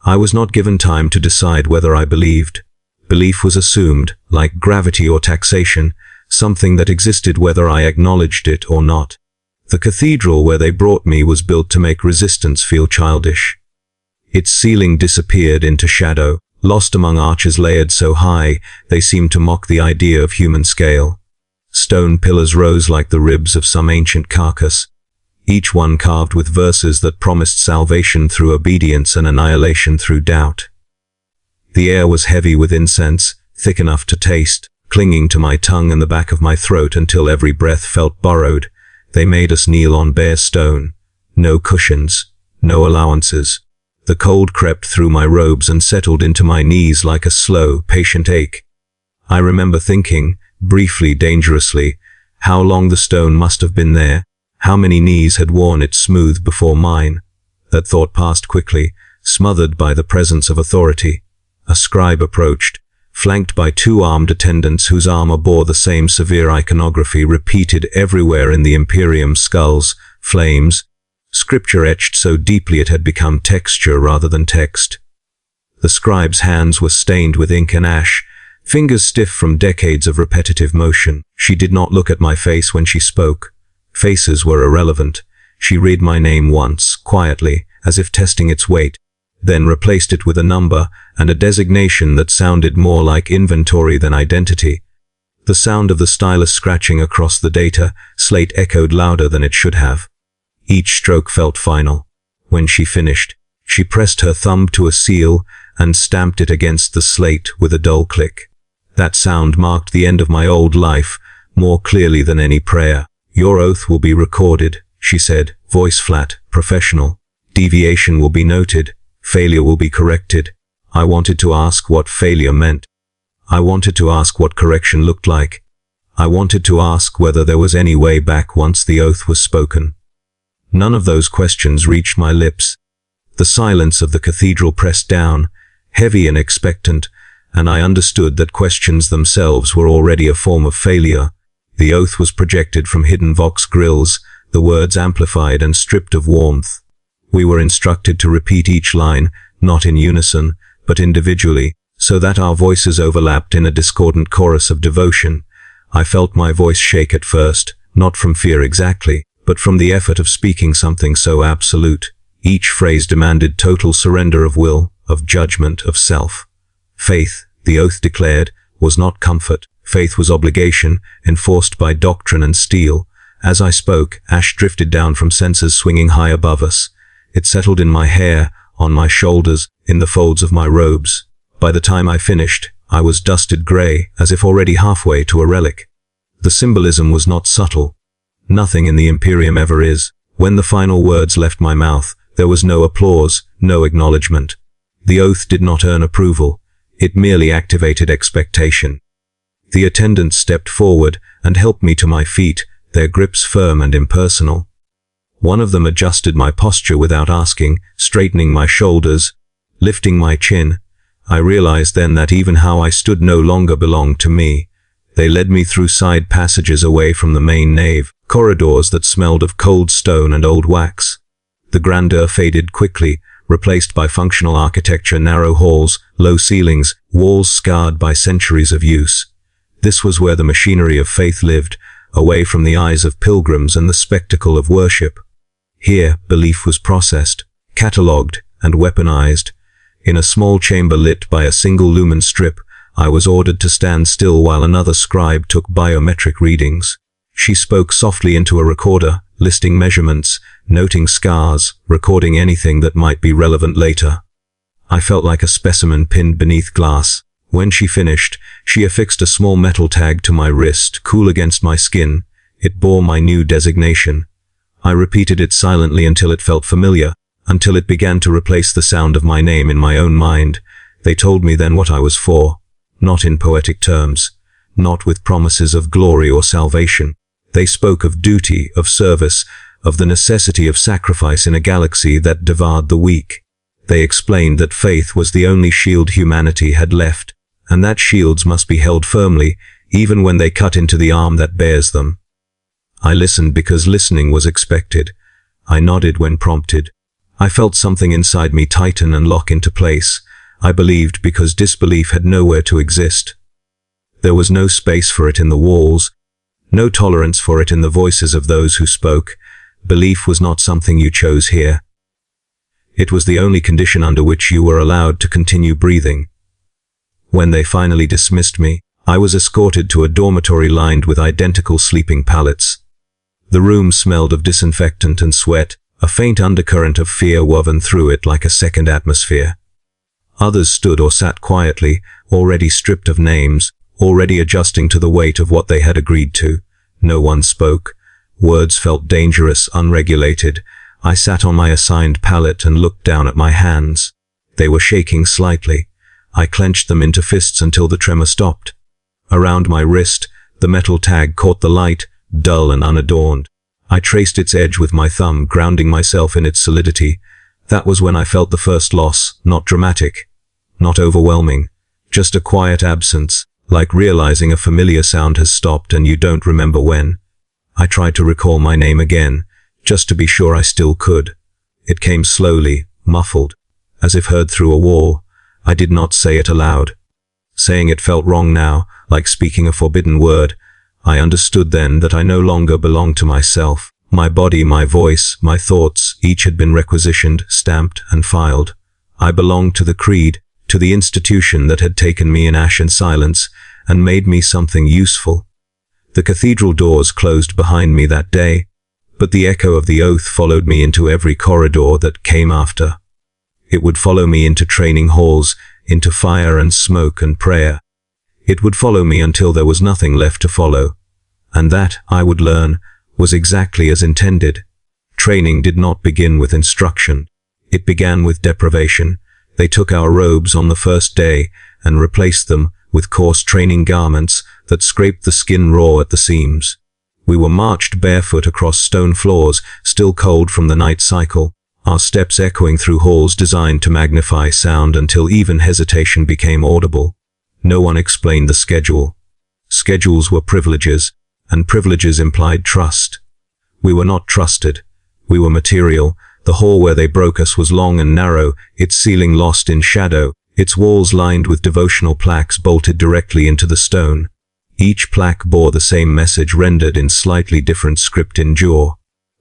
I was not given time to decide whether I believed. Belief was assumed, like gravity or taxation, something that existed whether I acknowledged it or not. The cathedral where they brought me was built to make resistance feel childish. Its ceiling disappeared into shadow, lost among arches layered so high they seemed to mock the idea of human scale. Stone pillars rose like the ribs of some ancient carcass, each one carved with verses that promised salvation through obedience and annihilation through doubt. The air was heavy with incense, thick enough to taste, clinging to my tongue and the back of my throat until every breath felt borrowed. They made us kneel on bare stone. No cushions, no allowances. The cold crept through my robes and settled into my knees like a slow, patient ache. I remember thinking, briefly, dangerously, how long the stone must have been there, how many knees had worn it smooth before mine. That thought passed quickly, smothered by the presence of authority. A scribe approached, flanked by 2 armed attendants whose armor bore the same severe iconography repeated everywhere in the Imperium: skulls, flames, scripture etched so deeply it had become texture rather than text. The scribe's hands were stained with ink and ash, fingers stiff from decades of repetitive motion. She did not look at my face when she spoke. Faces were irrelevant. She read my name once, quietly, as if testing its weight, then replaced it with a number and a designation that sounded more like inventory than identity. The sound of the stylus scratching across the data slate echoed louder than it should have. Each stroke felt final. When she finished, she pressed her thumb to a seal and stamped it against the slate with a dull click. That sound marked the end of my old life more clearly than any prayer. "Your oath will be recorded," she said, voice flat, professional. "Deviation will be noted. Failure will be corrected." I wanted to ask what failure meant. I wanted to ask what correction looked like. I wanted to ask whether there was any way back once the oath was spoken. None of those questions reached my lips. The silence of the cathedral pressed down, heavy and expectant, and I understood that questions themselves were already a form of failure. The oath was projected from hidden vox grills, the words amplified and stripped of warmth. We were instructed to repeat each line, not in unison, but individually, so that our voices overlapped in a discordant chorus of devotion. I felt my voice shake at first, not from fear exactly, but from the effort of speaking something so absolute. Each phrase demanded total surrender of will, of judgment, of self. Faith, the oath declared, was not comfort. Faith was obligation, enforced by doctrine and steel. As I spoke, ash drifted down from censers swinging high above us. It settled in my hair, on my shoulders, in the folds of my robes. By the time I finished, I was dusted gray, as if already halfway to a relic. The symbolism was not subtle. Nothing in the Imperium ever is. When the final words left my mouth, there was no applause, no acknowledgement. The oath did not earn approval. It merely activated expectation. The attendants stepped forward and helped me to my feet, their grips firm and impersonal. One of them adjusted my posture without asking, straightening my shoulders, lifting my chin. I realized then that even how I stood no longer belonged to me. They led me through side passages away from the main nave, corridors that smelled of cold stone and old wax. The grandeur faded quickly, replaced by functional architecture, narrow halls, low ceilings, walls scarred by centuries of use. This was where the machinery of faith lived, away from the eyes of pilgrims and the spectacle of worship. Here, belief was processed, catalogued, and weaponized. In a small chamber lit by a single lumen strip, I was ordered to stand still while another scribe took biometric readings. She spoke softly into a recorder, listing measurements, noting scars, recording anything that might be relevant later. I felt like a specimen pinned beneath glass. When she finished, she affixed a small metal tag to my wrist, cool against my skin. It bore my new designation. I repeated it silently until it felt familiar, until it began to replace the sound of my name in my own mind. They told me then what I was for. Not in poetic terms, not with promises of glory or salvation. They spoke of duty, of service, of the necessity of sacrifice in a galaxy that devoured the weak. They explained that faith was the only shield humanity had left, and that shields must be held firmly, even when they cut into the arm that bears them. I listened because listening was expected. I nodded when prompted. I felt something inside me tighten and lock into place. I believed because disbelief had nowhere to exist. There was no space for it in the walls, no tolerance for it in the voices of those who spoke. Belief was not something you chose here. It was the only condition under which you were allowed to continue breathing. When they finally dismissed me, I was escorted to a dormitory lined with identical sleeping pallets. The room smelled of disinfectant and sweat, a faint undercurrent of fear woven through it like a second atmosphere. Others stood or sat quietly, already stripped of names, already adjusting to the weight of what they had agreed to. No one spoke. Words felt dangerous, unregulated. I sat on my assigned pallet and looked down at my hands. They were shaking slightly. I clenched them into fists until the tremor stopped. Around my wrist, the metal tag caught the light, dull and unadorned. I traced its edge with my thumb, grounding myself in its solidity. That was when I felt the first loss, not dramatic, not overwhelming, just a quiet absence, like realizing a familiar sound has stopped and you don't remember when. I tried to recall my name again, just to be sure I still could. It came slowly, muffled, as if heard through a wall. I did not say it aloud. Saying it felt wrong now, like speaking a forbidden word. I understood then that I no longer belonged to myself. My body, my voice, my thoughts, each had been requisitioned, stamped, and filed. I belonged to the creed, to the institution that had taken me in ash and silence, and made me something useful. The cathedral doors closed behind me that day, but the echo of the oath followed me into every corridor that came after. It would follow me into training halls, into fire and smoke and prayer. It would follow me until there was nothing left to follow. And that, I would learn, was exactly as intended. Training did not begin with instruction. It began with deprivation. They took our robes on the first day and replaced them with coarse training garments that scraped the skin raw at the seams. We were marched barefoot across stone floors, still cold from the night cycle, our steps echoing through halls designed to magnify sound until even hesitation became audible. No one explained the schedule. Schedules were privileges, and privileges implied trust. We were not trusted. We were material. The hall where they broke us was long and narrow, its ceiling lost in shadow, its walls lined with devotional plaques bolted directly into the stone. Each plaque bore the same message rendered in slightly different script: endure,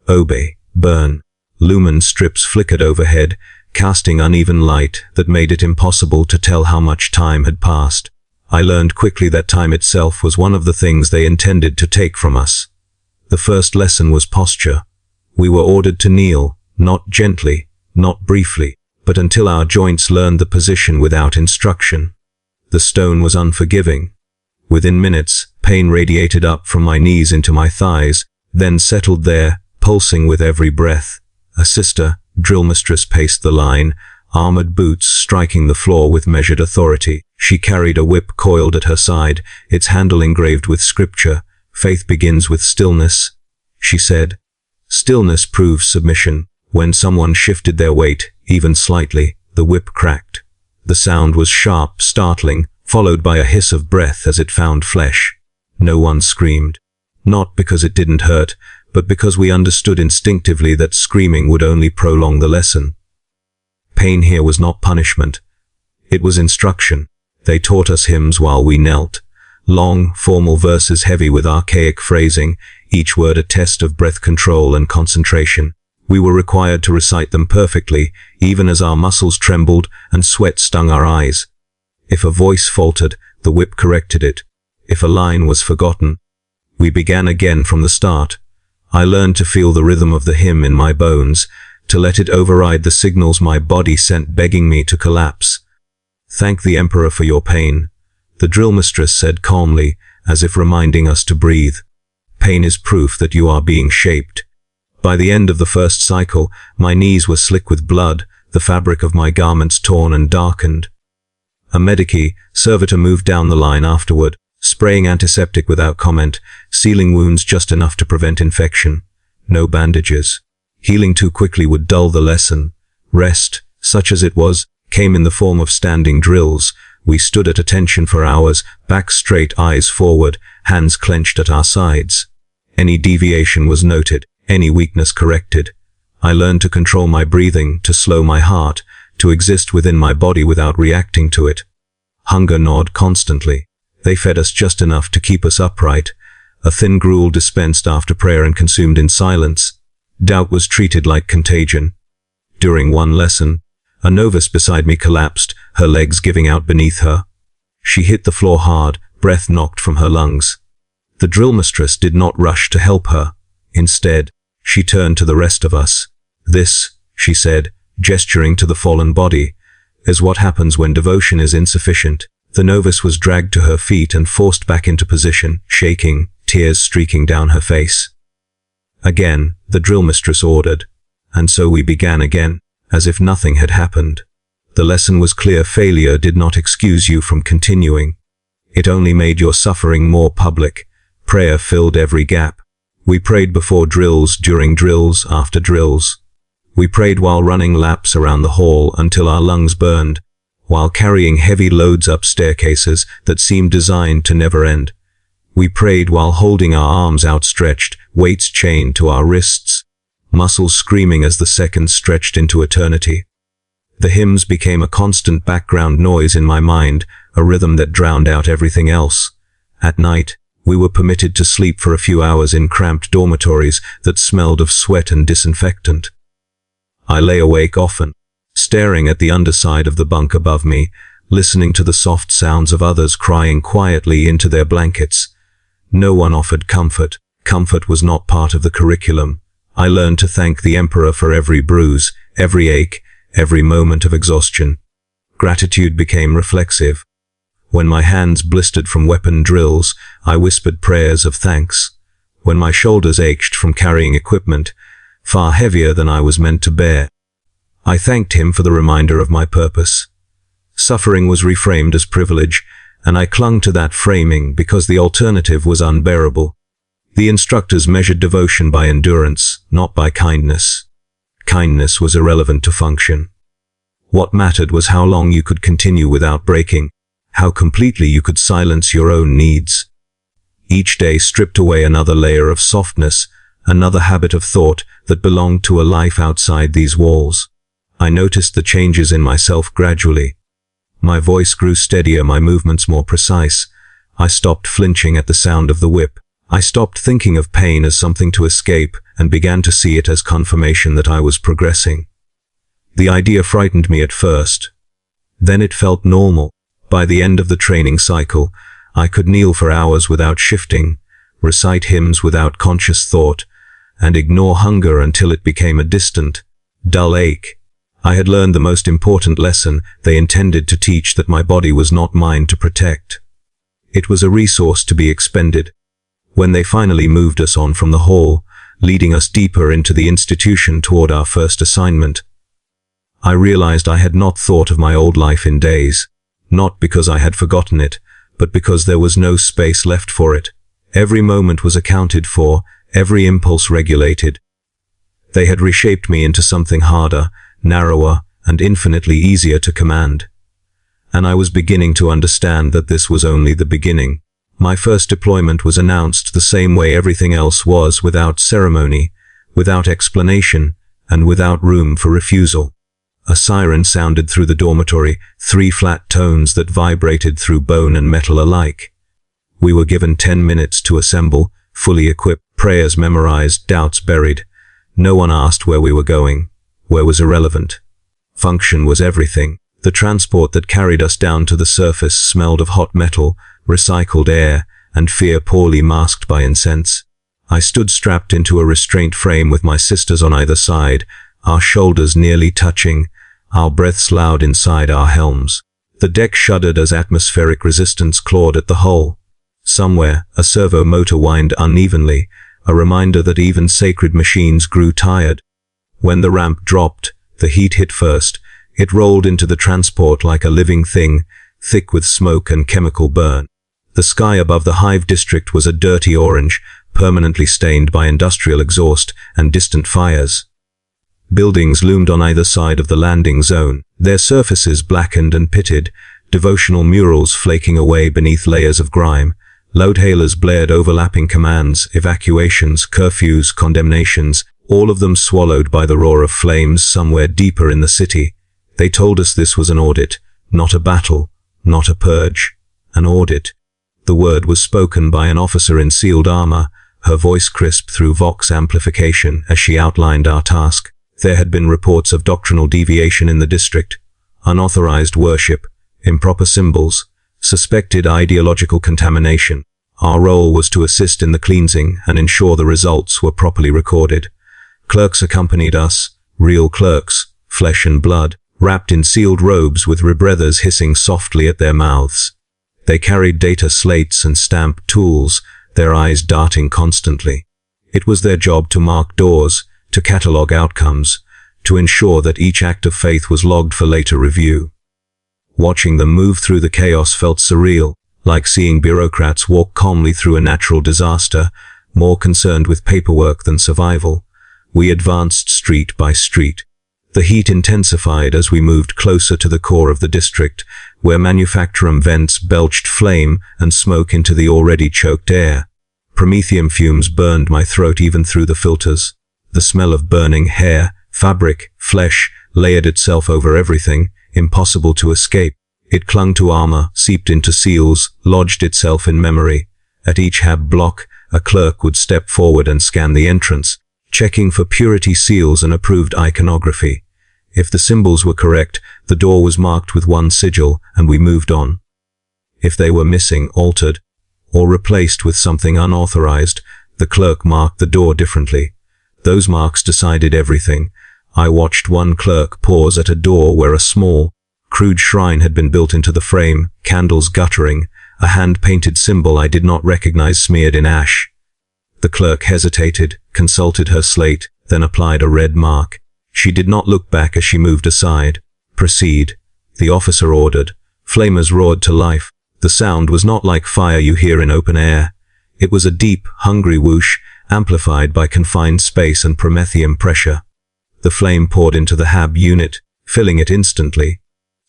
obey, burn. Lumen strips flickered overhead, casting uneven light that made it impossible to tell how much time had passed. I learned quickly that time itself was one of the things they intended to take from us. The first lesson was posture. We were ordered to kneel, not gently, not briefly, but until our joints learned the position without instruction. The stone was unforgiving. Within minutes, pain radiated up from my knees into my thighs, then settled there, pulsing with every breath. A sister, drill mistress, paced the line, armored boots striking the floor with measured authority. She carried a whip coiled at her side, its handle engraved with scripture. Faith begins with stillness, she said. Stillness proves submission. When someone shifted their weight, even slightly, the whip cracked. The sound was sharp, startling, followed by a hiss of breath as it found flesh. No one screamed. Not because it didn't hurt, but because we understood instinctively that screaming would only prolong the lesson. Pain here was not punishment. It was instruction. They taught us hymns while we knelt. Long, formal verses heavy with archaic phrasing, each word a test of breath control and concentration. We were required to recite them perfectly, even as our muscles trembled and sweat stung our eyes. If a voice faltered, the whip corrected it. If a line was forgotten, we began again from the start. I learned to feel the rhythm of the hymn in my bones, to let it override the signals my body sent begging me to collapse. Thank the Emperor for your pain, the drill mistress said calmly, as if reminding us to breathe. Pain is proof that you are being shaped. By the end of the first cycle, my knees were slick with blood, the fabric of my garments torn and darkened. A medici servitor moved down the line afterward, spraying antiseptic without comment, sealing wounds just enough to prevent infection. No bandages. Healing too quickly would dull the lesson. Rest, such as it was, came in the form of standing drills. We stood at attention for hours, backs straight, eyes forward, hands clenched at our sides. Any deviation was noted, any weakness corrected. I learned to control my breathing, to slow my heart, to exist within my body without reacting to it. Hunger gnawed constantly. They fed us just enough to keep us upright, a thin gruel dispensed after prayer and consumed in silence. Doubt was treated like contagion. During one lesson, a novice beside me collapsed, her legs giving out beneath her. She hit the floor hard, breath knocked from her lungs. The drill mistress did not rush to help her. Instead, she turned to the rest of us. "This," she said, gesturing to the fallen body, "is what happens when devotion is insufficient." The novice was dragged to her feet and forced back into position, shaking, tears streaking down her face. Again, the drill mistress ordered, and so we began again, as if nothing had happened. The lesson was clear: failure did not excuse you from continuing. It only made your suffering more public. Prayer filled every gap. We prayed before drills, during drills, after drills. We prayed while running laps around the hall until our lungs burned, while carrying heavy loads up staircases that seemed designed to never end. We prayed while holding our arms outstretched, weights chained to our wrists, muscles screaming as the seconds stretched into eternity. The hymns became a constant background noise in my mind, a rhythm that drowned out everything else. At night, we were permitted to sleep for a few hours in cramped dormitories that smelled of sweat and disinfectant. I lay awake often, staring at the underside of the bunk above me, listening to the soft sounds of others crying quietly into their blankets. No one offered comfort. Comfort was not part of the curriculum. I learned to thank the Emperor for every bruise, every ache, every moment of exhaustion. Gratitude became reflexive. When my hands blistered from weapon drills, I whispered prayers of thanks. When my shoulders ached from carrying equipment, far heavier than I was meant to bear, I thanked him for the reminder of my purpose. Suffering was reframed as privilege, and I clung to that framing because the alternative was unbearable. The instructors measured devotion by endurance, not by kindness. Kindness was irrelevant to function. What mattered was how long you could continue without breaking, how completely you could silence your own needs. Each day stripped away another layer of softness, another habit of thought that belonged to a life outside these walls. I noticed the changes in myself gradually. My voice grew steadier, my movements more precise. I stopped flinching at the sound of the whip. I stopped thinking of pain as something to escape and began to see it as confirmation that I was progressing. The idea frightened me at first. Then it felt normal. By the end of the training cycle, I could kneel for hours without shifting, recite hymns without conscious thought, and ignore hunger until it became a distant, dull ache. I had learned the most important lesson they intended to teach, that my body was not mine to protect. It was a resource to be expended. When they finally moved us on from the hall, leading us deeper into the institution toward our first assignment, I realized I had not thought of my old life in days, not because I had forgotten it, but because there was no space left for it. Every moment was accounted for, every impulse regulated. They had reshaped me into something harder, narrower, and infinitely easier to command. And I was beginning to understand that this was only the beginning. My first deployment was announced the same way everything else was, without ceremony, without explanation, and without room for refusal. A siren sounded through the dormitory, 3 flat tones that vibrated through bone and metal alike. We were given 10 minutes to assemble, fully equipped, prayers memorized, doubts buried. No one asked where we were going. Where was irrelevant. Function was everything. The transport that carried us down to the surface smelled of hot metal, recycled air, and fear poorly masked by incense. I stood strapped into a restraint frame with my sisters on either side, our shoulders nearly touching, our breaths loud inside our helms. The deck shuddered as atmospheric resistance clawed at the hull. Somewhere, a servo motor whined unevenly, a reminder that even sacred machines grew tired. When the ramp dropped, the heat hit first. It rolled into the transport like a living thing, thick with smoke and chemical burn. The sky above the Hive district was a dirty orange, permanently stained by industrial exhaust and distant fires. Buildings loomed on either side of the landing zone, their surfaces blackened and pitted, devotional murals flaking away beneath layers of grime. Loudhailers blared overlapping commands, evacuations, curfews, condemnations. all of them swallowed by the roar of flames somewhere deeper in the city. They told us this was an audit, not a battle, not a purge. An audit. The word was spoken by an officer in sealed armor, her voice crisp through Vox amplification as she outlined our task. There had been reports of doctrinal deviation in the district, unauthorized worship, improper symbols, suspected ideological contamination. Our role was to assist in the cleansing and ensure the results were properly recorded. Clerks accompanied us, real clerks, flesh and blood, wrapped in sealed robes with rebreathers hissing softly at their mouths. They carried data slates and stamp tools, their eyes darting constantly. It was their job to mark doors, to catalog outcomes, to ensure that each act of faith was logged for later review. Watching them move through the chaos felt surreal, like seeing bureaucrats walk calmly through a natural disaster, more concerned with paperwork than survival. We advanced street by street. The heat intensified as we moved closer to the core of the district, where manufacturing vents belched flame and smoke into the already choked air. Promethium fumes burned my throat even through the filters. The smell of burning hair, fabric, flesh layered itself over everything, impossible to escape. It clung to armor, seeped into seals, lodged itself in memory. At each hab block, a clerk would step forward and scan the entrance, checking for purity seals and approved iconography. If the symbols were correct, the door was marked with one sigil, and we moved on. If they were missing, altered, or replaced with something unauthorized, the clerk marked the door differently. Those marks decided everything. I watched one clerk pause at a door where a small, crude shrine had been built into the frame, candles guttering, a hand-painted symbol I did not recognize smeared in ash. The clerk hesitated, consulted her slate, then applied a red mark. She did not look back as she moved aside. "Proceed," the officer ordered. Flamers roared to life. The sound was not like fire you hear in open air. It was a deep, hungry whoosh, amplified by confined space and promethium pressure. The flame poured into the hab unit, filling it instantly.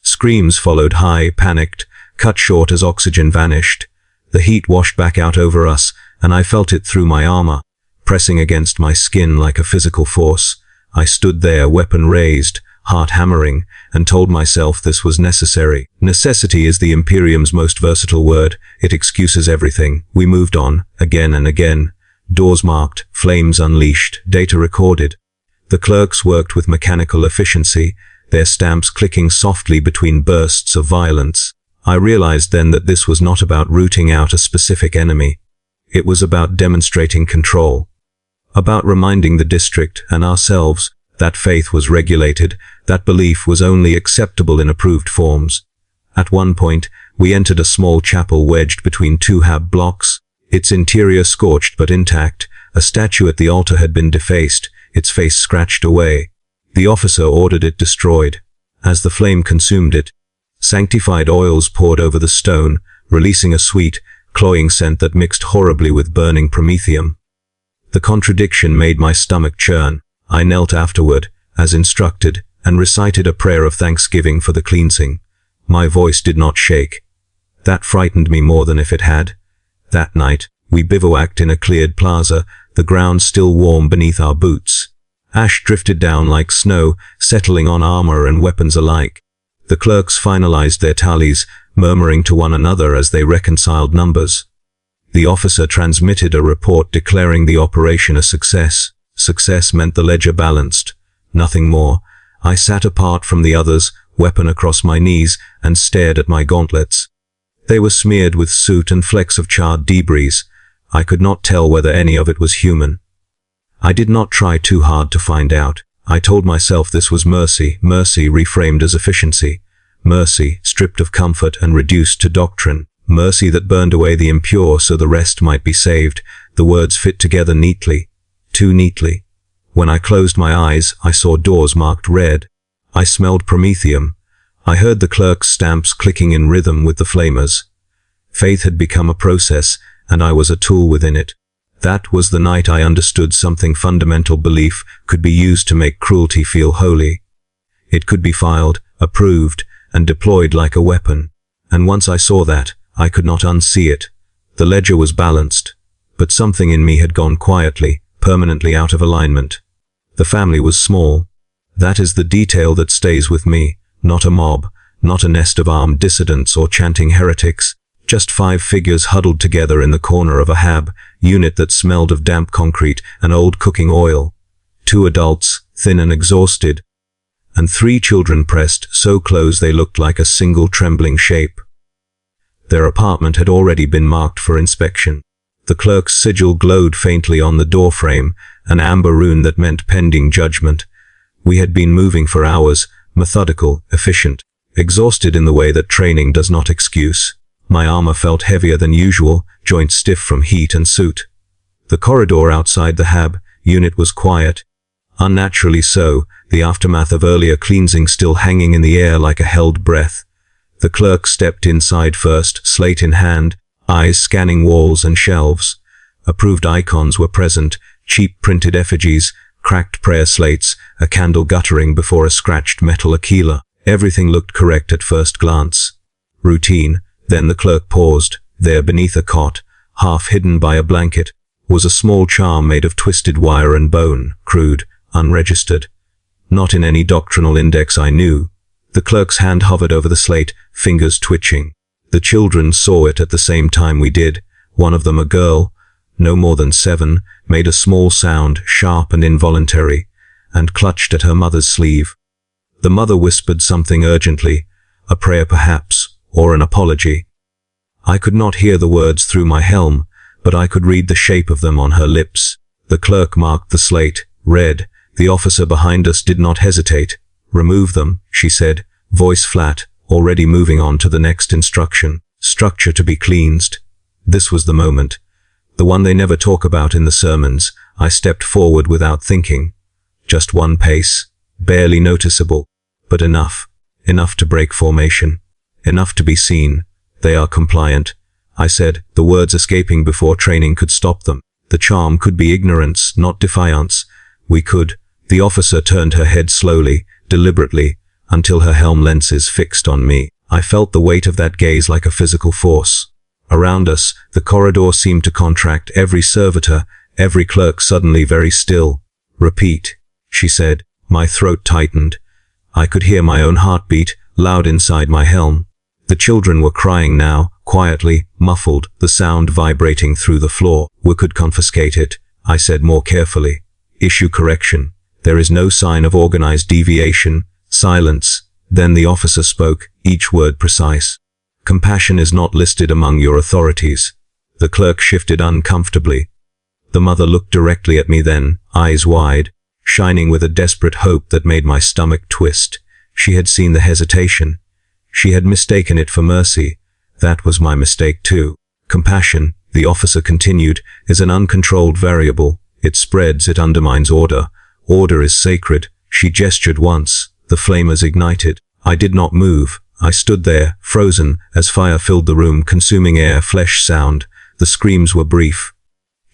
Screams followed, high, panicked, cut short as oxygen vanished. The heat washed back out over us, and I felt it through my armor, pressing against my skin like a physical force. I stood there, weapon raised, heart hammering, and told myself this was necessary. Necessity is the Imperium's most versatile word. It excuses everything. We moved on, again and again. Doors marked, flames unleashed, data recorded. The clerks worked with mechanical efficiency, their stamps clicking softly between bursts of violence. I realized then that this was not about rooting out a specific enemy. It was about demonstrating control. About reminding the district and ourselves that faith was regulated, that belief was only acceptable in approved forms. At one point, we entered a small chapel wedged between two hab blocks, its interior scorched but intact. A statue at the altar had been defaced, its face scratched away. The officer ordered it destroyed. As the flame consumed it, sanctified oils poured over the stone, releasing a sweet, cloying scent that mixed horribly with burning promethium. The contradiction made my stomach churn. I knelt afterward, as instructed, and recited a prayer of thanksgiving for the cleansing. My voice did not shake. That frightened me more than if it had. That night, we bivouacked in a cleared plaza, the ground still warm beneath our boots. Ash drifted down like snow, settling on armor and weapons alike. The clerks finalized their tallies, murmuring to one another as they reconciled numbers. The officer transmitted a report declaring the operation a success. Success meant the ledger balanced. Nothing more. I sat apart from the others, weapon across my knees, and stared at my gauntlets. They were smeared with soot and flecks of charred debris. I could not tell whether any of it was human. I did not try too hard to find out. I told myself this was mercy, mercy reframed as efficiency. Mercy, stripped of comfort and reduced to doctrine. Mercy that burned away the impure so the rest might be saved. The words fit together neatly. Too neatly. When I closed my eyes, I saw doors marked red. I smelled promethium. I heard the clerk's stamps clicking in rhythm with the flamers. Faith had become a process, and I was a tool within it. That was the night I understood something fundamental: belief could be used to make cruelty feel holy. It could be filed, approved, and deployed like a weapon. And once I saw that, I could not unsee it. The ledger was balanced, but something in me had gone quietly, permanently out of alignment. The family was small. That is the detail that stays with me, not a mob, not a nest of armed dissidents or chanting heretics, just 5 figures huddled together in the corner of a hab unit that smelled of damp concrete and old cooking oil. 2 adults, thin and exhausted, and 3 children pressed so close they looked like a single trembling shape. Their apartment had already been marked for inspection. The clerk's sigil glowed faintly on the doorframe, an amber rune that meant pending judgment. We had been moving for hours, methodical, efficient, exhausted in the way that training does not excuse. My armor felt heavier than usual, joints stiff from heat and soot. The corridor outside the hab unit was quiet. Unnaturally so, the aftermath of earlier cleansing still hanging in the air like a held breath. The clerk stepped inside first, slate in hand, eyes scanning walls and shelves. Approved icons were present, cheap printed effigies, cracked prayer slates, a candle guttering before a scratched metal aquila. Everything looked correct at first glance. Routine. Then the clerk paused. There beneath a cot, half hidden by a blanket, was a small charm made of twisted wire and bone, crude, unregistered. Not in any doctrinal index I knew. The clerk's hand hovered over the slate, fingers twitching. The children saw it at the same time we did. One of them, a girl, no more than 7, made a small sound, sharp and involuntary, and clutched at her mother's sleeve. The mother whispered something urgently, a prayer perhaps, or an apology. I could not hear the words through my helm, but I could read the shape of them on her lips. The clerk marked the slate, read. The officer behind us did not hesitate. "Remove them," she said, voice flat, already moving on to the next instruction. Structure to be cleansed. This was the moment. The one they never talk about in the sermons. I stepped forward without thinking. Just 1 pace, barely noticeable, but enough. Enough to break formation. Enough to be seen. "They are compliant," I said, the words escaping before training could stop them. The charm could be ignorance, not defiance. We could. The officer turned her head slowly, deliberately, until her helm lenses fixed on me. I felt the weight of that gaze like a physical force. Around us, the corridor seemed to contract, every servitor, every clerk suddenly very still. "Repeat," she said. My throat tightened. I could hear my own heartbeat, loud inside my helm. The children were crying now, quietly, muffled, the sound vibrating through the floor. "We could confiscate it," I said more carefully. "Issue correction. There is no sign of organized deviation." Silence. Then the officer spoke, each word precise. "Compassion is not listed among your authorities." The clerk shifted uncomfortably. The mother looked directly at me then, eyes wide, shining with a desperate hope that made my stomach twist. She had seen the hesitation. She had mistaken it for mercy. That was my mistake too. "Compassion," the officer continued, "is an uncontrolled variable. It spreads, it undermines order. Order is sacred." She gestured once. The flamers ignited. I did not move. I stood there, frozen, as fire filled the room, consuming air, flesh, sound. The screams were brief.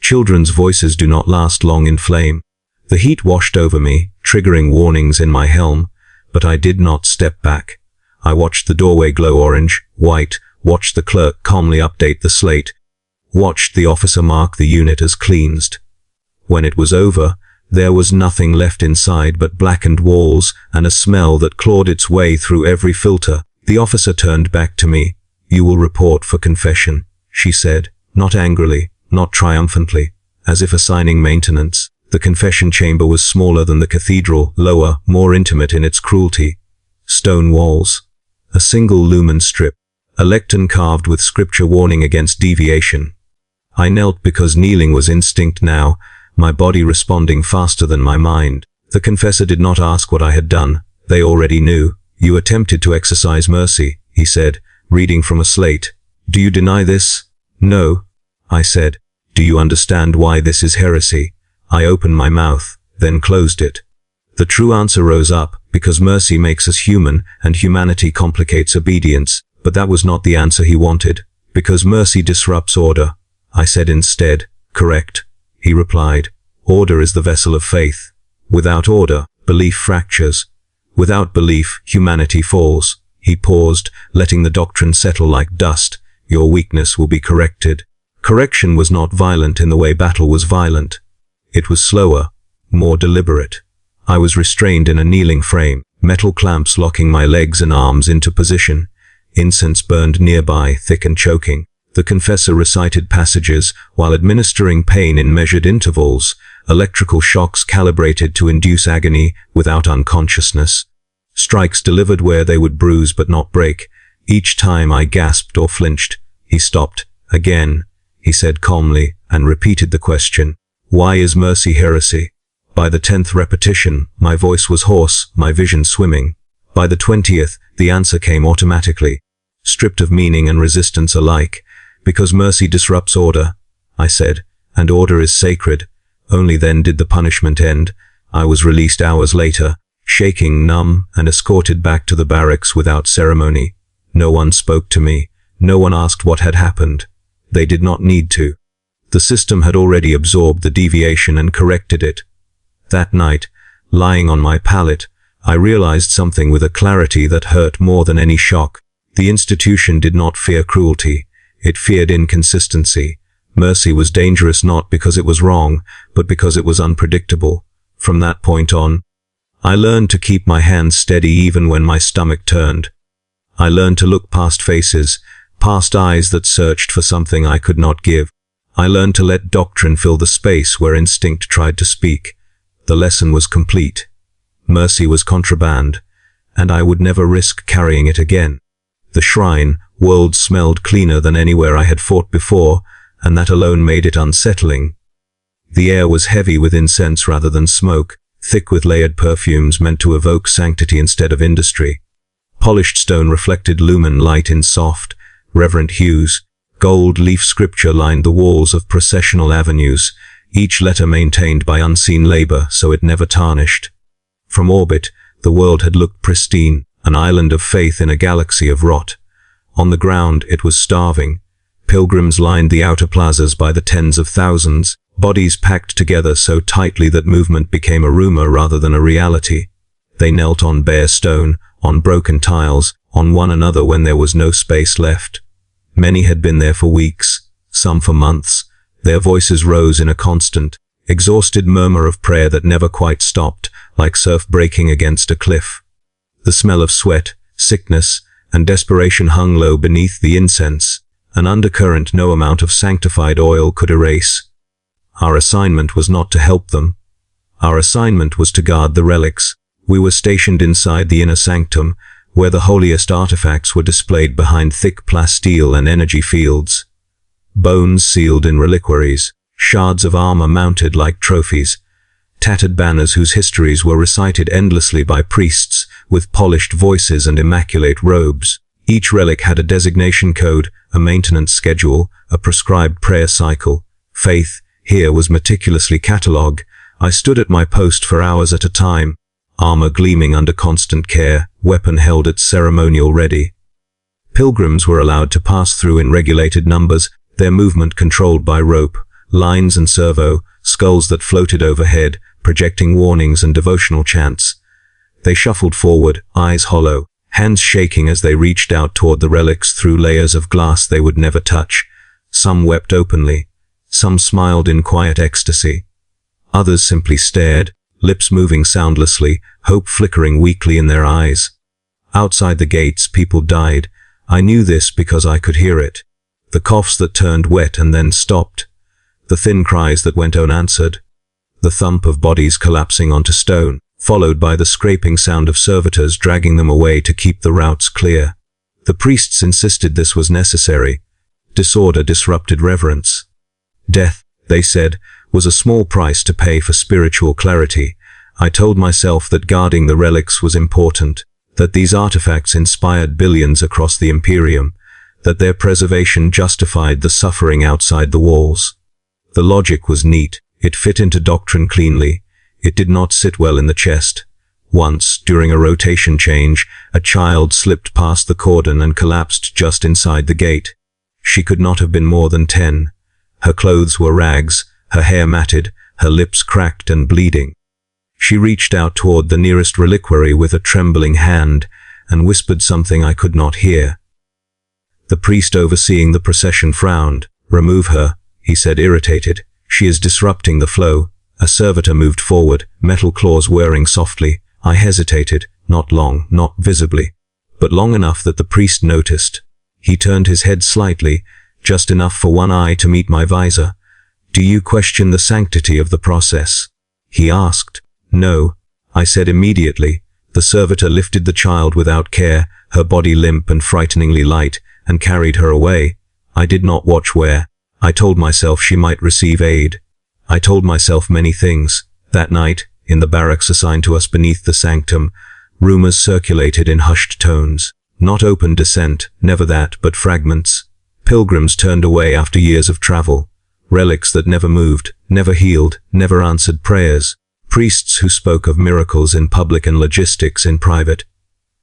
Children's voices do not last long in flame. The heat washed over me, triggering warnings in my helm, but I did not step back. I watched the doorway glow orange, white, watched the clerk calmly update the slate, watched the officer mark the unit as cleansed. When it was over, there was nothing left inside but blackened walls and a smell that clawed its way through every filter. The officer turned back to me. "You will report for confession," she said, not angrily, not triumphantly, as if assigning maintenance. The confession chamber was smaller than the cathedral, lower, more intimate in its cruelty. Stone walls. A single lumen strip. A lectern carved with scripture warning against deviation. I knelt because kneeling was instinct now, my body responding faster than my mind. The confessor did not ask what I had done. They already knew. "You attempted to exercise mercy," he said, reading from a slate. "Do you deny this?" "No," I said. "Do you understand why this is heresy?" I opened my mouth, then closed it. The true answer rose up, because mercy makes us human, and humanity complicates obedience. But that was not the answer he wanted. "Because mercy disrupts order," I said instead. "Correct," he replied. "Order is the vessel of faith. Without order, belief fractures. Without belief, humanity falls." He paused, letting the doctrine settle like dust. "Your weakness will be corrected." Correction was not violent in the way battle was violent. It was slower, more deliberate. I was restrained in a kneeling frame, metal clamps locking my legs and arms into position. Incense burned nearby, thick and choking. The confessor recited passages while administering pain in measured intervals, electrical shocks calibrated to induce agony without unconsciousness. Strikes delivered where they would bruise but not break. Each time I gasped or flinched, he stopped. Again, he said calmly, and repeated the question, "Why is mercy heresy?" By the 10th repetition, my voice was hoarse, my vision swimming. By the 20th, the answer came automatically, stripped of meaning and resistance alike. "Because mercy disrupts order," I said, "and order is sacred." Only then did the punishment end. I was released hours later, shaking, numb, and escorted back to the barracks without ceremony. No one spoke to me. No one asked what had happened. They did not need to. The system had already absorbed the deviation and corrected it. That night, lying on my pallet, I realized something with a clarity that hurt more than any shock. The institution did not fear cruelty. It feared inconsistency. Mercy was dangerous not because it was wrong, but because it was unpredictable. From that point on, I learned to keep my hands steady even when my stomach turned. I learned to look past faces, past eyes that searched for something I could not give. I learned to let doctrine fill the space where instinct tried to speak. The lesson was complete. Mercy was contraband, and I would never risk carrying it again. The shrine world smelled cleaner than anywhere I had fought before, and that alone made it unsettling. The air was heavy with incense rather than smoke, thick with layered perfumes meant to evoke sanctity instead of industry. Polished stone reflected lumen light in soft, reverent hues. Gold leaf scripture lined the walls of processional avenues, each letter maintained by unseen labor so it never tarnished. From orbit, the world had looked pristine, an island of faith in a galaxy of rot. On the ground, it was starving. Pilgrims lined the outer plazas by the tens of thousands, bodies packed together so tightly that movement became a rumor rather than a reality. They knelt on bare stone, on broken tiles, on one another when there was no space left. Many had been there for weeks, some for months. Their voices rose in a constant, exhausted murmur of prayer that never quite stopped, like surf breaking against a cliff. The smell of sweat, sickness, and desperation hung low beneath the incense, an undercurrent no amount of sanctified oil could erase. Our assignment was not to help them. Our assignment was to guard the relics. We were stationed inside the inner sanctum, where the holiest artifacts were displayed behind thick plasteel and energy fields. Bones sealed in reliquaries, shards of armor mounted like trophies, tattered banners whose histories were recited endlessly by priests with polished voices and immaculate robes. Each relic had a designation code, a maintenance schedule, a prescribed prayer cycle. Faith here was meticulously catalogued. I stood at my post for hours at a time, armor gleaming under constant care, weapon held at ceremonial ready. Pilgrims were allowed to pass through in regulated numbers, their movement controlled by rope, lines and servo, skulls that floated overhead, projecting warnings and devotional chants. They shuffled forward, eyes hollow, hands shaking as they reached out toward the relics through layers of glass they would never touch. Some wept openly. Some smiled in quiet ecstasy. Others simply stared, lips moving soundlessly, hope flickering weakly in their eyes. Outside the gates, people died. I knew this because I could hear it. The coughs that turned wet and then stopped. The thin cries that went unanswered. The thump of bodies collapsing onto stone, followed by the scraping sound of servitors dragging them away to keep the routes clear. The priests insisted this was necessary. Disorder disrupted reverence. Death, they said, was a small price to pay for spiritual clarity. I told myself that guarding the relics was important, that these artifacts inspired billions across the Imperium, that their preservation justified the suffering outside the walls. The logic was neat. It fit into doctrine cleanly. It did not sit well in the chest. Once, during a rotation change, a child slipped past the cordon and collapsed just inside the gate. She could not have been more than 10. Her clothes were rags, her hair matted, her lips cracked and bleeding. She reached out toward the nearest reliquary with a trembling hand and whispered something I could not hear. The priest overseeing the procession frowned. "Remove her," he said, irritated. "She is disrupting the flow." A servitor moved forward, metal claws whirring softly. I hesitated, not long, not visibly, but long enough that the priest noticed. He turned his head slightly, just enough for one eye to meet my visor. "Do you question the sanctity of the process?" he asked. "No," I said immediately. The servitor lifted the child without care, her body limp and frighteningly light, and carried her away. I did not watch where. I told myself she might receive aid. I told myself many things. That night, in the barracks assigned to us beneath the sanctum, rumors circulated in hushed tones. Not open dissent, never that, but fragments. Pilgrims turned away after years of travel. Relics that never moved, never healed, never answered prayers. Priests who spoke of miracles in public and logistics in private.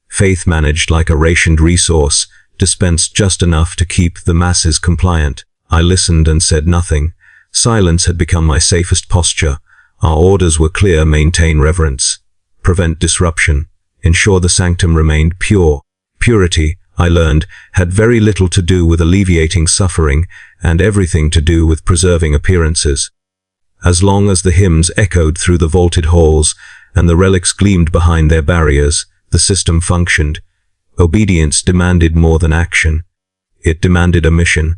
Faith managed like a rationed resource, dispensed just enough to keep the masses compliant. I listened and said nothing. Silence had become my safest posture. Our orders were clear: maintain reverence, prevent disruption, ensure the sanctum remained pure. Purity, I learned, had very little to do with alleviating suffering and everything to do with preserving appearances. As long as the hymns echoed through the vaulted halls and the relics gleamed behind their barriers, the system functioned. Obedience demanded more than action. It demanded a mission.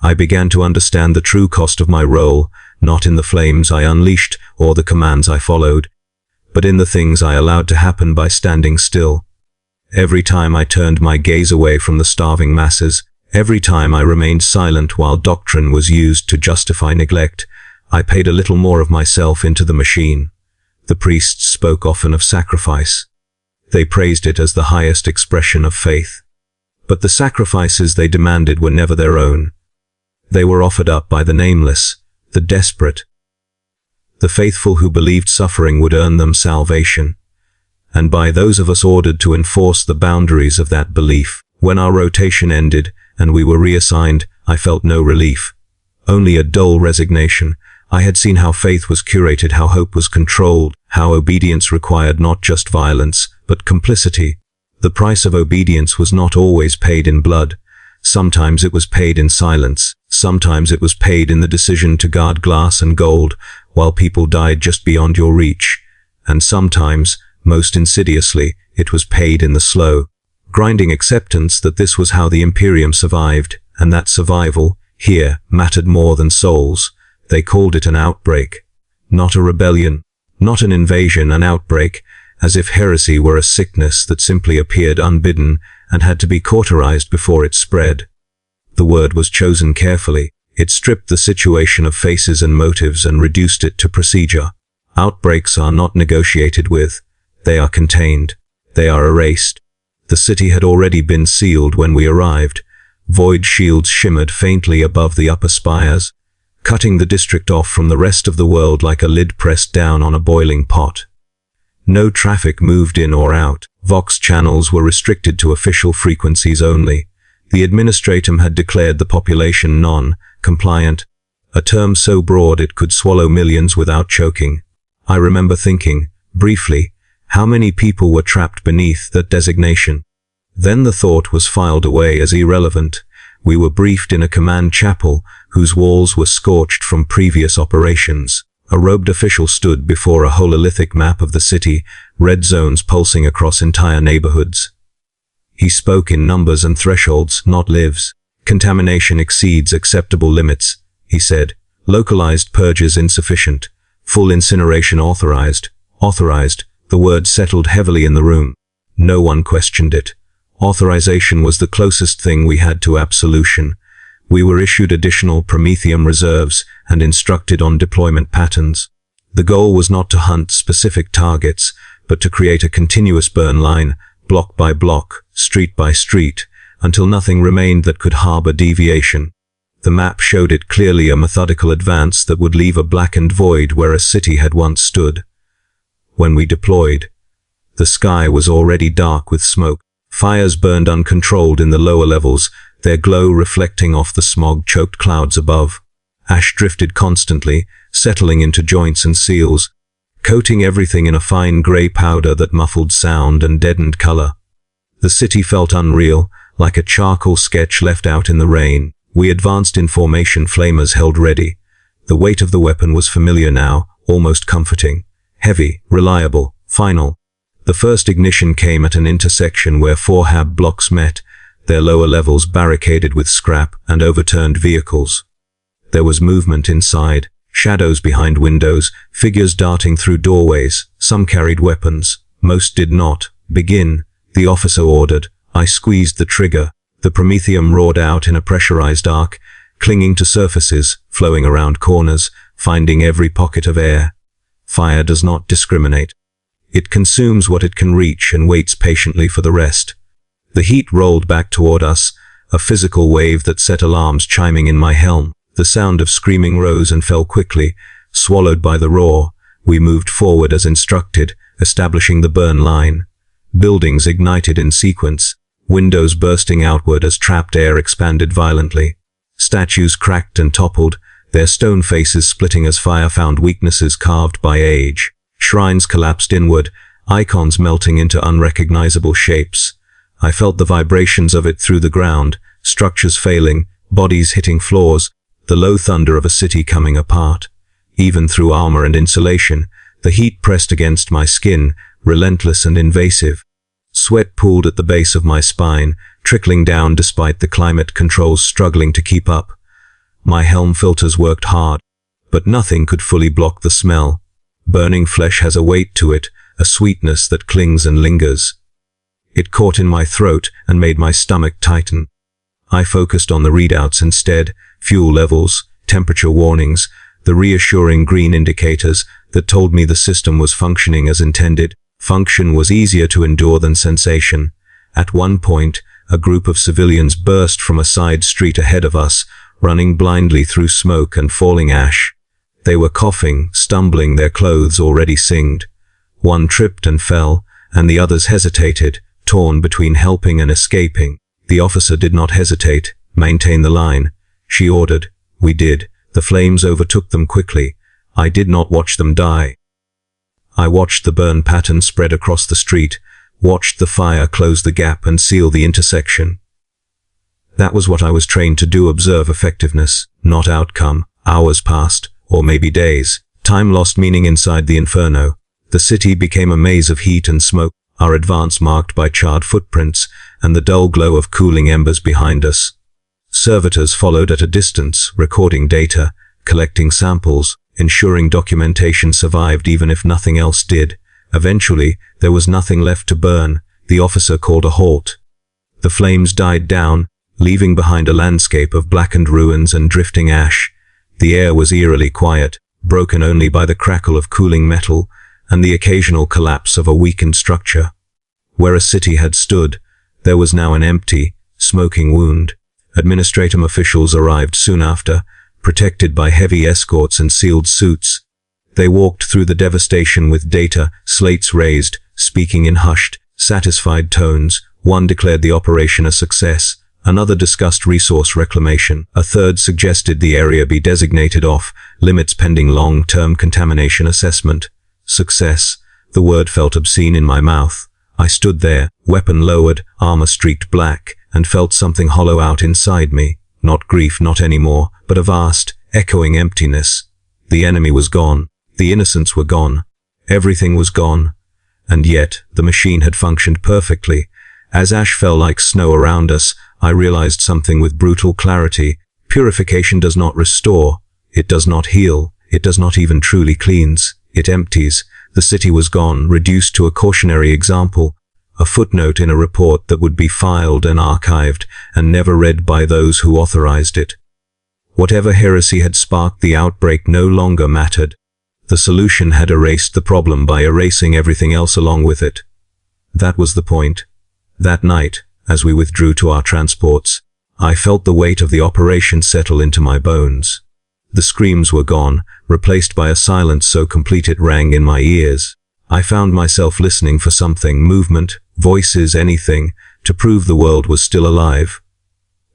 I began to understand the true cost of my role, not in the flames I unleashed or the commands I followed, but in the things I allowed to happen by standing still. Every time I turned my gaze away from the starving masses, every time I remained silent while doctrine was used to justify neglect, I paid a little more of myself into the machine. The priests spoke often of sacrifice. They praised it as the highest expression of faith. But the sacrifices they demanded were never their own. They were offered up by the nameless, the desperate, the faithful who believed suffering would earn them salvation, and by those of us ordered to enforce the boundaries of that belief. When our rotation ended and we were reassigned, I felt no relief, only a dull resignation. I had seen how faith was curated, how hope was controlled, how obedience required not just violence, but complicity. The price of obedience was not always paid in blood. Sometimes it was paid in silence. Sometimes it was paid in the decision to guard glass and gold while people died just beyond your reach. And sometimes, most insidiously, it was paid in the slow, grinding acceptance that this was how the Imperium survived, and that survival, here, mattered more than souls. They called it an outbreak. Not a rebellion, not an invasion, an outbreak, as if heresy were a sickness that simply appeared unbidden and had to be cauterized before it spread. The word was chosen carefully. It stripped the situation of faces and motives and reduced it to procedure. Outbreaks are not negotiated with. They are contained. They are erased. The city had already been sealed when we arrived. Void shields shimmered faintly above the upper spires, cutting the district off from the rest of the world like a lid pressed down on a boiling pot. No traffic moved in or out. Vox channels were restricted to official frequencies only. The administratum had declared the population non-compliant, a term so broad it could swallow millions without choking. I remember thinking, briefly, how many people were trapped beneath that designation. Then the thought was filed away as irrelevant. We were briefed in a command chapel whose walls were scorched from previous operations. A robed official stood before a hololithic map of the city, red zones pulsing across entire neighborhoods. He spoke in numbers and thresholds, not lives. Contamination exceeds acceptable limits, he said. Localized purges insufficient. Full incineration authorized. Authorized. The word settled heavily in the room. No one questioned it. Authorization was the closest thing we had to absolution. We were issued additional Prometheum reserves and instructed on deployment patterns. The goal was not to hunt specific targets, but to create a continuous burn line, block by block, street by street, until nothing remained that could harbor deviation. The map showed it clearly, a methodical advance that would leave a blackened void where a city had once stood. When we deployed, the sky was already dark with smoke. Fires burned uncontrolled in the lower levels, their glow reflecting off the smog-choked clouds above. Ash drifted constantly, settling into joints and seals, coating everything in a fine gray powder that muffled sound and deadened color. The city felt unreal, like a charcoal sketch left out in the rain. We advanced in formation, flamers held ready. The weight of the weapon was familiar now, almost comforting. Heavy, reliable, final. The first ignition came at an intersection where 4 HAB blocks met, their lower levels barricaded with scrap and overturned vehicles. There was movement inside, shadows behind windows, figures darting through doorways. Some carried weapons, most did not. "Begin," the officer ordered. I squeezed the trigger. The Prometheum roared out in a pressurized arc, clinging to surfaces, flowing around corners, finding every pocket of air. Fire does not discriminate. It consumes what it can reach and waits patiently for the rest. The heat rolled back toward us, a physical wave that set alarms chiming in my helm. The sound of screaming rose and fell quickly, swallowed by the roar. We moved forward as instructed, establishing the burn line. Buildings ignited in sequence, windows bursting outward as trapped air expanded violently. Statues cracked and toppled, their stone faces splitting as fire found weaknesses carved by age. Shrines collapsed inward, icons melting into unrecognizable shapes. I felt the vibrations of it through the ground, structures failing, bodies hitting floors, the low thunder of a city coming apart. Even through armor and insulation, the heat pressed against my skin, relentless and invasive. Sweat pooled at the base of my spine, trickling down despite the climate controls struggling to keep up. My helm filters worked hard, but nothing could fully block the smell. Burning flesh has a weight to it, a sweetness that clings and lingers. It caught in my throat and made my stomach tighten. I focused on the readouts instead, fuel levels, temperature warnings, the reassuring green indicators that told me the system was functioning as intended. Function was easier to endure than sensation. At one point, a group of civilians burst from a side street ahead of us, running blindly through smoke and falling ash. They were coughing, stumbling, their clothes already singed. One tripped and fell, and the others hesitated, torn between helping and escaping. The officer did not hesitate. "Maintain the line," she ordered. We did. The flames overtook them quickly. I did not watch them die. I watched the burn pattern spread across the street, watched the fire close the gap and seal the intersection. That was what I was trained to do, observe effectiveness, not outcome. Hours passed, or maybe days. Time lost meaning inside the inferno. The city became a maze of heat and smoke, our advance marked by charred footprints and the dull glow of cooling embers behind us. Servitors followed at a distance, recording data, collecting samples, ensuring documentation survived even if nothing else did. Eventually, there was nothing left to burn. The officer called a halt. The flames died down, leaving behind a landscape of blackened ruins and drifting ash. The air was eerily quiet, broken only by the crackle of cooling metal and the occasional collapse of a weakened structure. Where a city had stood, there was now an empty, smoking wound. Administrative officials arrived soon after, protected by heavy escorts and sealed suits. They walked through the devastation with data, slates raised, speaking in hushed, satisfied tones. One declared the operation a success, another discussed resource reclamation, a third suggested the area be designated off limits pending long-term contamination assessment. Success. The word felt obscene in my mouth. I stood there, weapon lowered, armor streaked black, and felt something hollow out inside me. Not grief, not anymore, but a vast, echoing emptiness. The enemy was gone. The innocents were gone. Everything was gone. And yet, the machine had functioned perfectly. As ash fell like snow around us, I realized something with brutal clarity. Purification does not restore. It does not heal. It does not even truly cleanse. It empties. The city was gone, reduced to a cautionary example, a footnote in a report that would be filed and archived and never read by those who authorized it. Whatever heresy had sparked the outbreak no longer mattered. The solution had erased the problem by erasing everything else along with it. That was the point. That night, as we withdrew to our transports, I felt the weight of the operation settle into my bones. The screams were gone, replaced by a silence so complete it rang in my ears. I found myself listening for something, movement, voices, anything, to prove the world was still alive.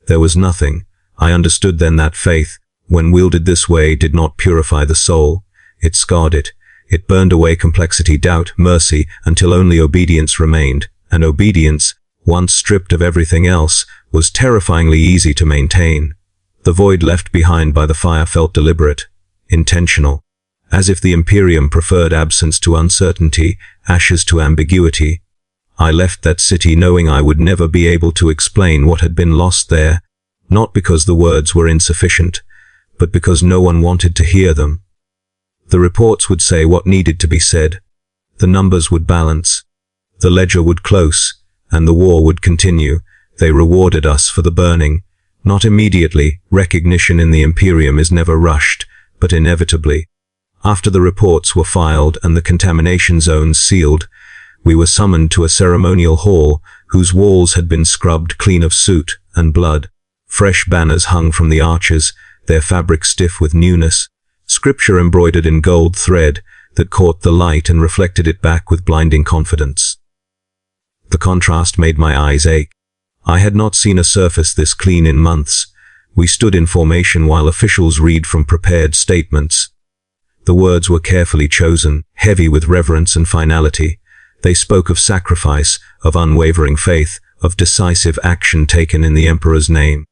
There was nothing. I understood then that faith, when wielded this way, did not purify the soul. It scarred it. It burned away complexity, doubt, mercy, until only obedience remained. And obedience, once stripped of everything else, was terrifyingly easy to maintain. The void left behind by the fire felt deliberate, intentional. as if the Imperium preferred absence to uncertainty, ashes to ambiguity. I left that city knowing I would never be able to explain what had been lost there, not because the words were insufficient, but because no one wanted to hear them. The reports would say what needed to be said. The numbers would balance. The ledger would close, and the war would continue. They rewarded us for the burning. Not immediately. Recognition in the Imperium is never rushed, but inevitably. After the reports were filed and the contamination zones sealed, we were summoned to a ceremonial hall whose walls had been scrubbed clean of soot and blood. Fresh banners hung from the arches, their fabric stiff with newness. Scripture embroidered in gold thread that caught the light and reflected it back with blinding confidence. The contrast made my eyes ache. I had not seen a surface this clean in months. We stood in formation while officials read from prepared statements. The words were carefully chosen, heavy with reverence and finality. They spoke of sacrifice, of unwavering faith, of decisive action taken in the Emperor's name.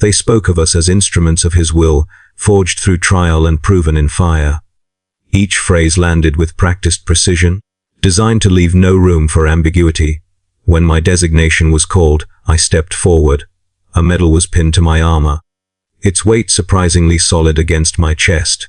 They spoke of us as instruments of his will, forged through trial and proven in fire. Each phrase landed with practiced precision, designed to leave no room for ambiguity. When my designation was called, I stepped forward. A medal was pinned to my armor, its weight surprisingly solid against my chest.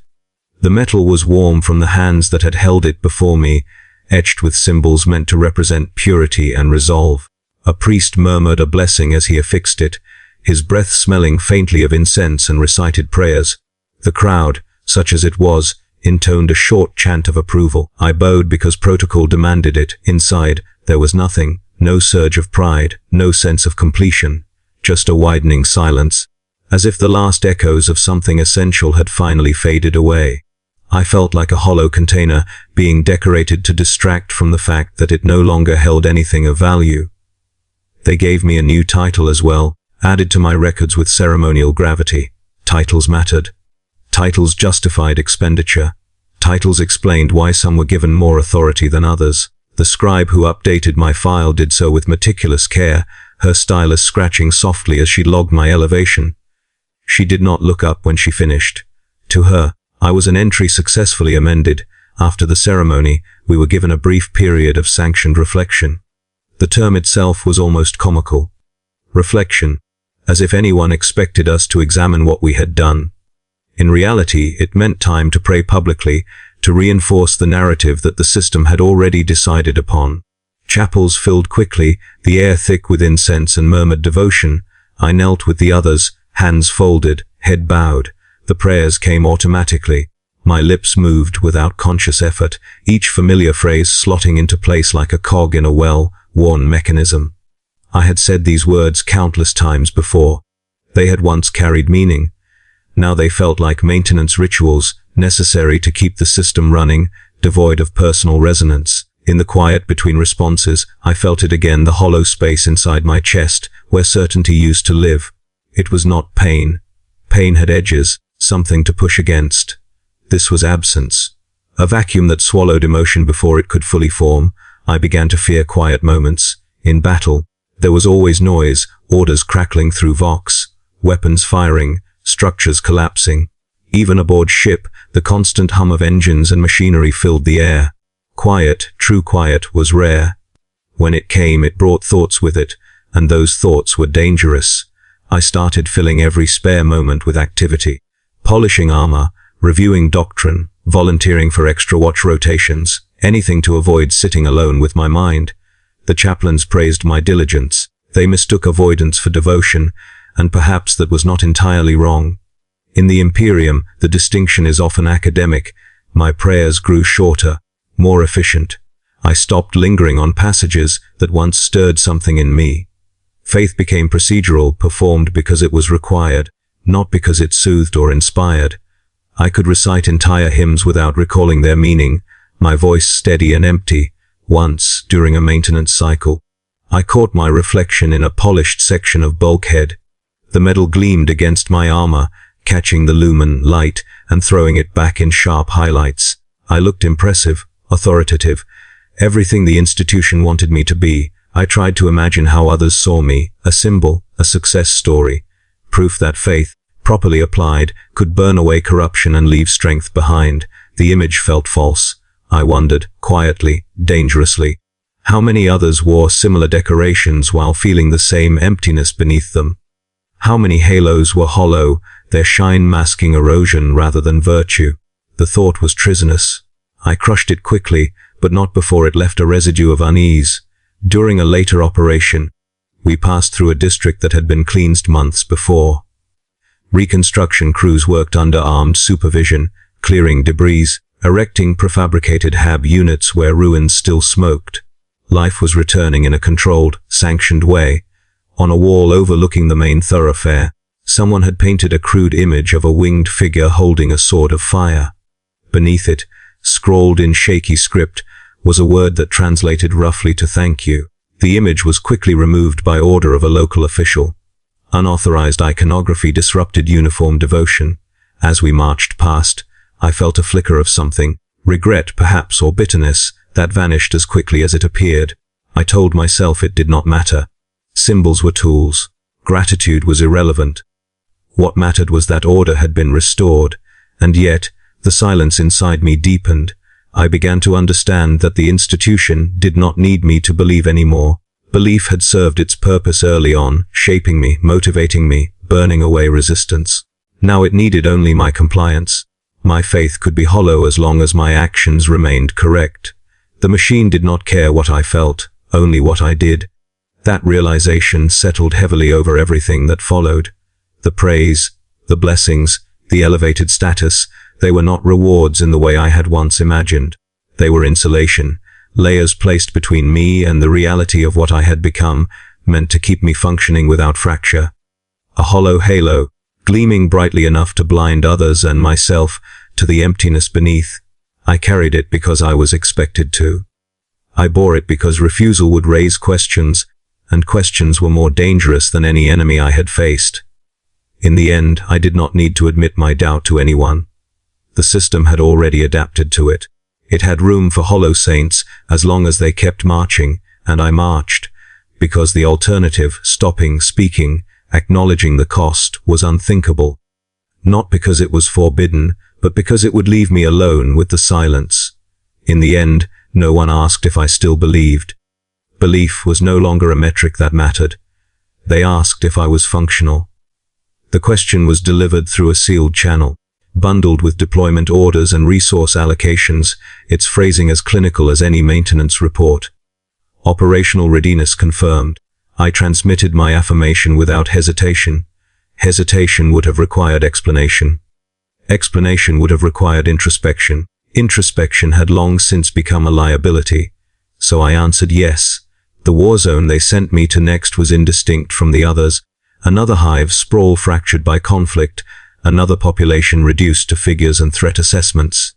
The metal was warm from the hands that had held it before me, etched with symbols meant to represent purity and resolve. A priest murmured a blessing as he affixed it, his breath smelling faintly of incense, and recited prayers. The crowd, such as it was, intoned a short chant of approval. I bowed because protocol demanded it. Inside, there was nothing, no surge of pride, no sense of completion, just a widening silence, as if the last echoes of something essential had finally faded away. I felt like a hollow container being decorated to distract from the fact that it no longer held anything of value. They gave me a new title as well, added to my records with ceremonial gravity. Titles mattered. Titles justified expenditure. Titles explained why some were given more authority than others. The scribe who updated my file did so with meticulous care, her stylus scratching softly as she logged my elevation. She did not look up when she finished. To her, I was an entry successfully amended. After the ceremony, we were given a brief period of sanctioned reflection. The term itself was almost comical. Reflection, as if anyone expected us to examine what we had done. In reality, it meant time to pray publicly, to reinforce the narrative that the system had already decided upon. Chapels filled quickly, the air thick with incense and murmured devotion. I knelt with the others, hands folded, head bowed. The prayers came automatically. My lips moved without conscious effort, each familiar phrase slotting into place like a cog in a well-worn mechanism. I had said these words countless times before. They had once carried meaning. Now they felt like maintenance rituals, necessary to keep the system running, devoid of personal resonance. In the quiet between responses, I felt it again, the hollow space inside my chest, where certainty used to live. It was not pain. Pain had edges, something to push against. This was absence, a vacuum that swallowed emotion before it could fully form. I began to fear quiet moments. In battle, there was always noise, orders crackling through vox, weapons firing, structures collapsing. Even aboard ship, the constant hum of engines and machinery filled the air. Quiet, true quiet, was rare. When it came, it brought thoughts with it, and those thoughts were dangerous. I started filling every spare moment with activity. Polishing armor, reviewing doctrine, volunteering for extra watch rotations, anything to avoid sitting alone with my mind. The chaplains praised my diligence. They mistook avoidance for devotion, and perhaps that was not entirely wrong. In the Imperium, the distinction is often academic. My prayers grew shorter, more efficient. I stopped lingering on passages that once stirred something in me. Faith became procedural, performed because it was required, not because it soothed or inspired. I could recite entire hymns without recalling their meaning, my voice steady and empty. Once, during a maintenance cycle, I caught my reflection in a polished section of bulkhead. The metal gleamed against my armor, catching the lumen light and throwing it back in sharp highlights. I looked impressive, authoritative, everything the institution wanted me to be. I tried to imagine how others saw me, a symbol, a success story, proof that faith, properly applied, could burn away corruption and leave strength behind. The image felt false. I wondered, quietly, dangerously, how many others wore similar decorations while feeling the same emptiness beneath them. How many halos were hollow, their shine masking erosion rather than virtue. The thought was treasonous. I crushed it quickly, but not before it left a residue of unease. During a later operation, we passed through a district that had been cleansed months before. Reconstruction crews worked under armed supervision, clearing debris, erecting prefabricated HAB units where ruins still smoked. Life was returning in a controlled, sanctioned way. On a wall overlooking the main thoroughfare, someone had painted a crude image of a winged figure holding a sword of fire. Beneath it, scrawled in shaky script, was a word that translated roughly to thank you. The image was quickly removed by order of a local official. Unauthorized iconography disrupted uniform devotion. As we marched past, I felt a flicker of something, regret perhaps or bitterness, that vanished as quickly as it appeared. I told myself it did not matter. Symbols were tools. Gratitude was irrelevant. What mattered was that order had been restored, and yet, the silence inside me deepened. I began to understand that the institution did not need me to believe anymore. Belief had served its purpose early on, shaping me, motivating me, burning away resistance. Now it needed only my compliance. My faith could be hollow as long as my actions remained correct. The machine did not care what I felt, only what I did. That realization settled heavily over everything that followed. The praise, the blessings, the elevated status, they were not rewards in the way I had once imagined. They were insulation, layers placed between me and the reality of what I had become, meant to keep me functioning without fracture. A hollow halo, gleaming brightly enough to blind others and myself to the emptiness beneath. I carried it because I was expected to. I bore it because refusal would raise questions, and questions were more dangerous than any enemy I had faced. In the end, I did not need to admit my doubt to anyone. The system had already adapted to it. It had room for hollow saints as long as they kept marching, and I marched, because the alternative, stopping, speaking, acknowledging the cost, was unthinkable. Not because it was forbidden, but because it would leave me alone with the silence. In the end, no one asked if I still believed. Belief was no longer a metric that mattered. They asked if I was functional. The question was delivered through a sealed channel, bundled with deployment orders and resource allocations, its phrasing as clinical as any maintenance report. Operational readiness confirmed. I transmitted my affirmation without hesitation. Hesitation would have required explanation. Explanation would have required introspection. Introspection had long since become a liability. So I answered yes. The war zone they sent me to next was indistinct from the others. Another hive sprawl fractured by conflict, another population reduced to figures and threat assessments.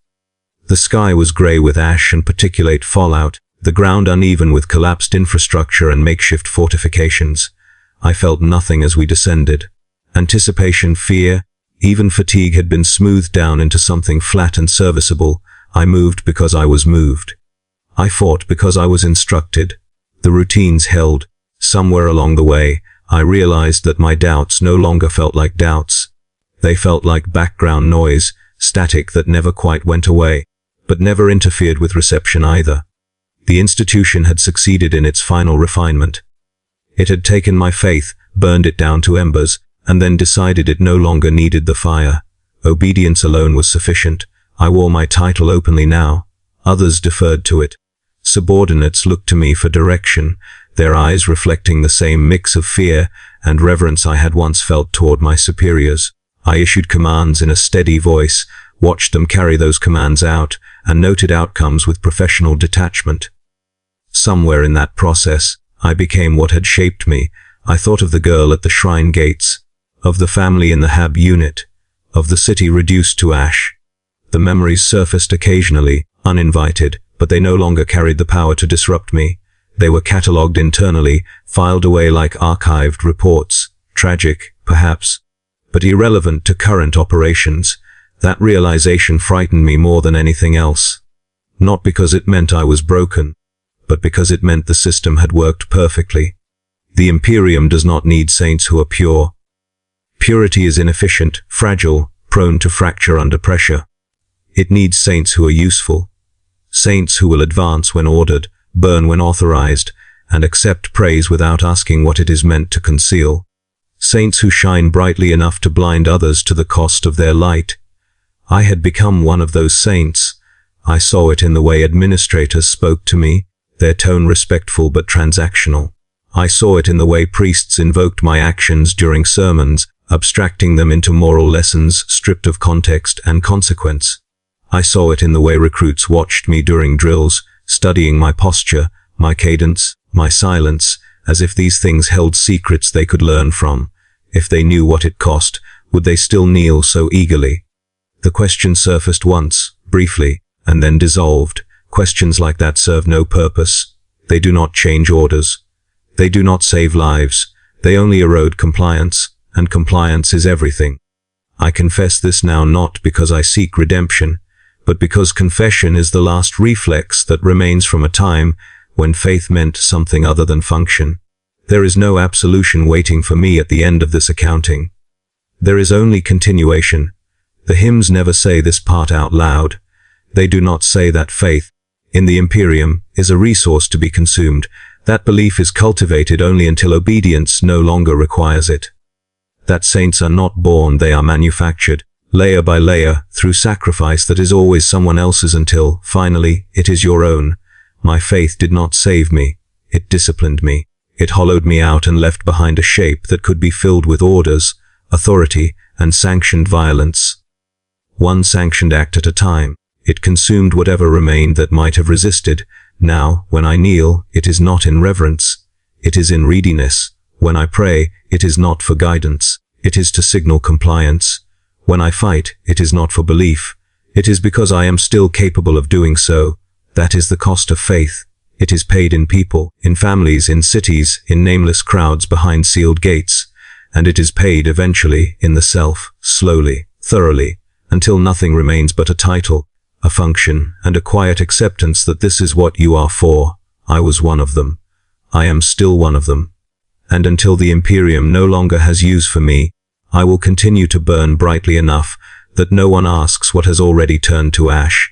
The sky was grey with ash and particulate fallout, the ground uneven with collapsed infrastructure and makeshift fortifications. I felt nothing as we descended. Anticipation, fear, even fatigue had been smoothed down into something flat and serviceable. I moved because I was moved. I fought because I was instructed. The routines held. Somewhere along the way, I realized that my doubts no longer felt like doubts. They felt like background noise, static that never quite went away, but never interfered with reception either. The institution had succeeded in its final refinement. It had taken my faith, burned it down to embers, and then decided it no longer needed the fire. Obedience alone was sufficient. I wore my title openly now. Others deferred to it. Subordinates looked to me for direction, their eyes reflecting the same mix of fear and reverence I had once felt toward my superiors. I issued commands in a steady voice, watched them carry those commands out, and noted outcomes with professional detachment. Somewhere in that process, I became what had shaped me. I thought of the girl at the shrine gates, of the family in the HAB unit, of the city reduced to ash. The memories surfaced occasionally, uninvited, but they no longer carried the power to disrupt me. They were catalogued internally, filed away like archived reports. Tragic, perhaps, but irrelevant to current operations. That realization frightened me more than anything else. Not because it meant I was broken, but because it meant the system had worked perfectly. The Imperium does not need saints who are pure. Purity is inefficient, fragile, prone to fracture under pressure. It needs saints who are useful. Saints who will advance when ordered, burn when authorized, and accept praise without asking what it is meant to conceal. Saints who shine brightly enough to blind others to the cost of their light. I had become one of those saints. I saw it in the way administrators spoke to me, their tone respectful but transactional. I saw it in the way priests invoked my actions during sermons, abstracting them into moral lessons stripped of context and consequence. I saw it in the way recruits watched me during drills, studying my posture, my cadence, my silence, as if these things held secrets they could learn from. If they knew what it cost, would they still kneel so eagerly? The question surfaced once, briefly, and then dissolved. Questions like that serve no purpose. They do not change orders. They do not save lives. They only erode compliance, and compliance is everything. I confess this now not because I seek redemption, but because confession is the last reflex that remains from a time when faith meant something other than function. There is no absolution waiting for me at the end of this accounting. There is only continuation. The hymns never say this part out loud. They do not say that faith, in the Imperium, is a resource to be consumed. That belief is cultivated only until obedience no longer requires it. That saints are not born, they are manufactured, layer by layer, through sacrifice that is always someone else's until, finally, it is your own. My faith did not save me. It disciplined me. It hollowed me out and left behind a shape that could be filled with orders, authority, and sanctioned violence. One sanctioned act at a time. It consumed whatever remained that might have resisted. Now, when I kneel, it is not in reverence. It is in readiness. When I pray, it is not for guidance. It is to signal compliance. When I fight, it is not for belief. It is because I am still capable of doing so. That is the cost of faith. It is paid in people, in families, in cities, in nameless crowds behind sealed gates. And it is paid eventually in the self, slowly, thoroughly, until nothing remains but a title, a function, and a quiet acceptance that this is what you are for. I was one of them. I am still one of them. And until the Imperium no longer has use for me, I will continue to burn brightly enough that no one asks what has already turned to ash.